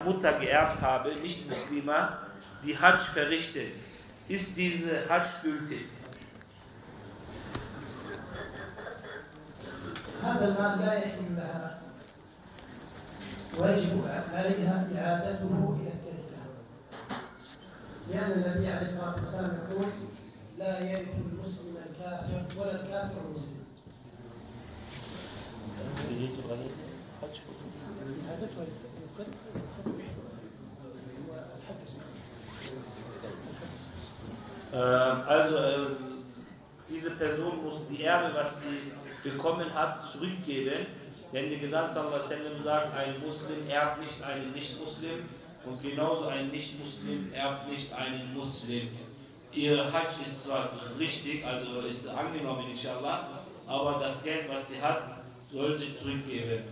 Mutter geerbt habe, nicht Muslima, die Hajj verrichtet. Ist diese Hajj gültig? هذا المال لا يحل لها ويجب عليها إعادته إلى التركة، لأن النبي عليه الصلاة والسلام يقول لا يرث المسلم الكافر ولا الكافر المسلم. Diese Person muss die Erbe, was sie bekommen hat, zurückgeben, denn der Gesandte sallallahu alaihi wasallam sagt, ein Muslim erbt nicht einen Nicht-Muslim und genauso ein Nicht-Muslim erbt nicht einen Muslim. Ihr Hajj ist zwar richtig, also ist angenommen inshallah, aber das Geld, was sie hat, soll sie zurückgeben.